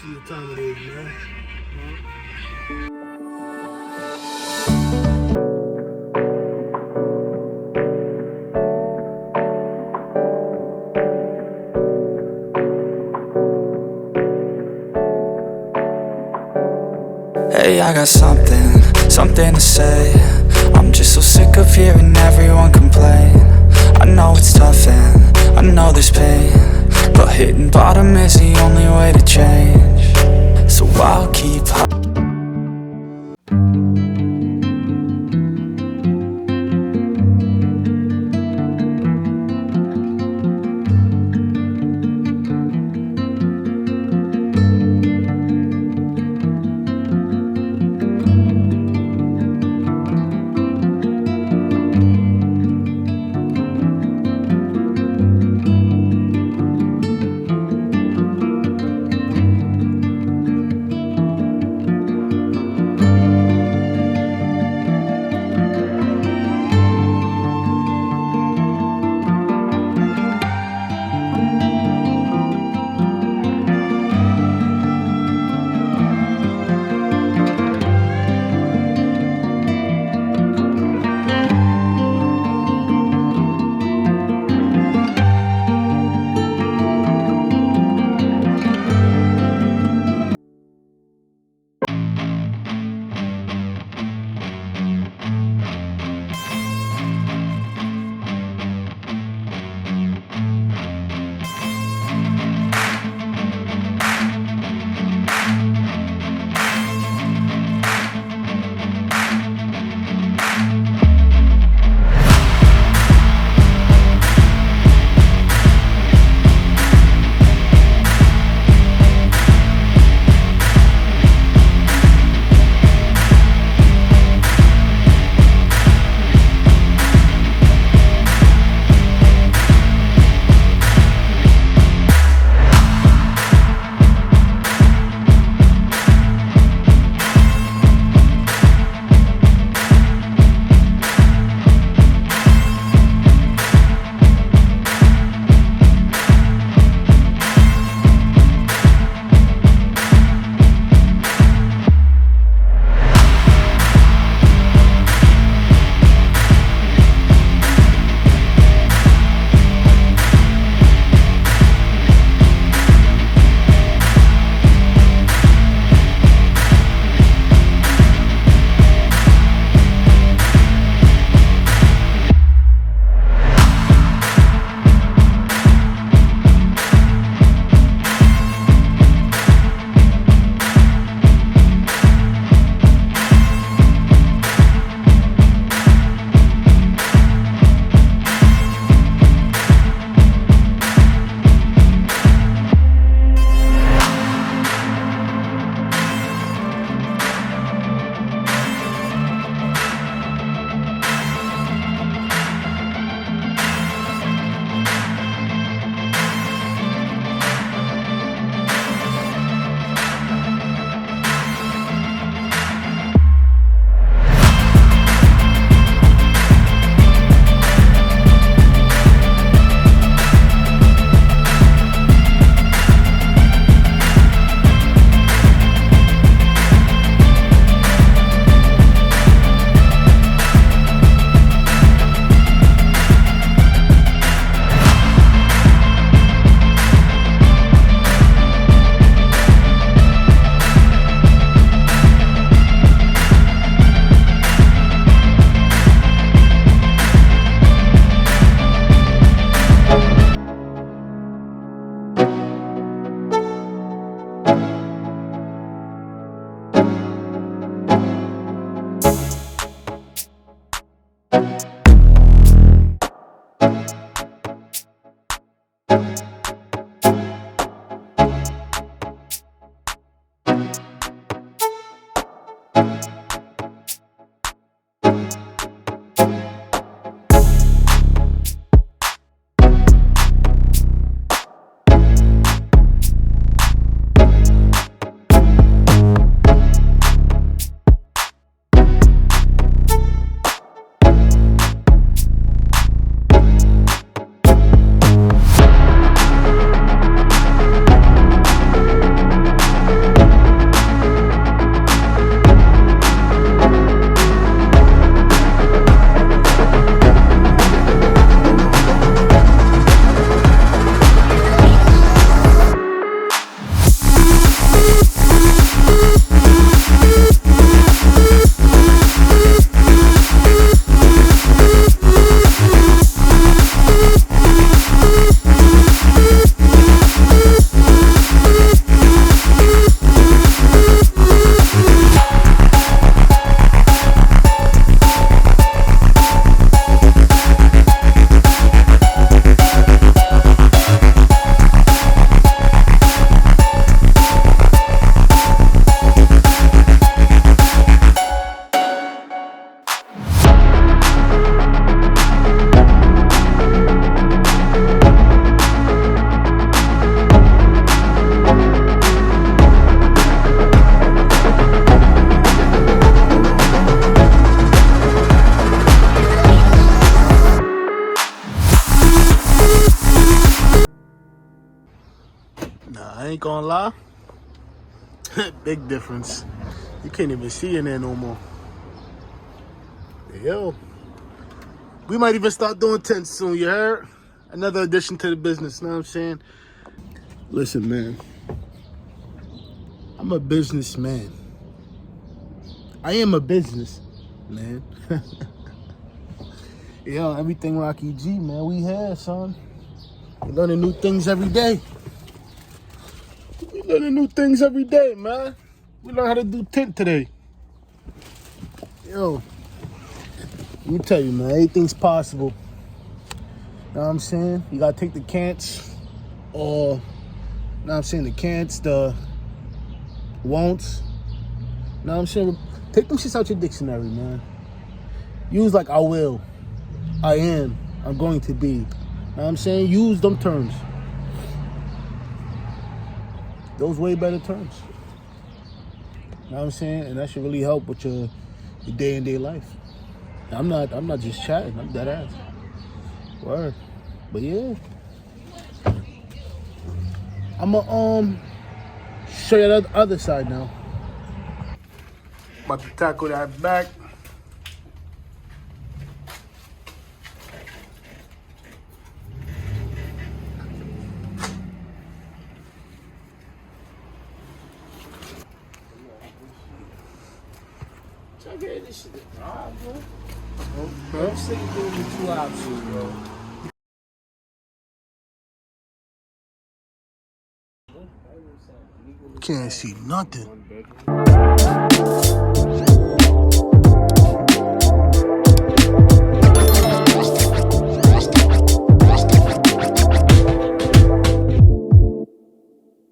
of the time and age, man. Hey, I got something to say. I'm just so sick of hearing everyone complain. I know it's tough and I know there's pain, but hitting bottom is the only way to change. So I'll keep ain't gonna lie. Big difference. You can't even see in there no more. Yo. We might even start doing tints soon, you heard? Another addition to the business, you know what I'm saying? Listen, man. I'm a businessman. I am a business, man. Yo, everything Rocky G, man. We here, son. We learning new things every day. We learning new things every day, man. We learn how to do tint today. Yo, let me tell you, man. Everything's possible. Know what I'm saying? You gotta take the can'ts, or, know what I'm saying, the can'ts, the won'ts. Know what I'm saying? Take them shits out your dictionary, man. Use like I will, I am, I'm going to be. Know what I'm saying? Use them terms. Those way better terms. Know what I'm saying? And that should really help with your day-to-day life. I'm not just chatting, I'm dead ass. Word. But yeah. I'ma show you the other side now. About to tackle that back. I get this shit to drive, bro. I'm sick of doing the 2 options, bro. Can't see nothing.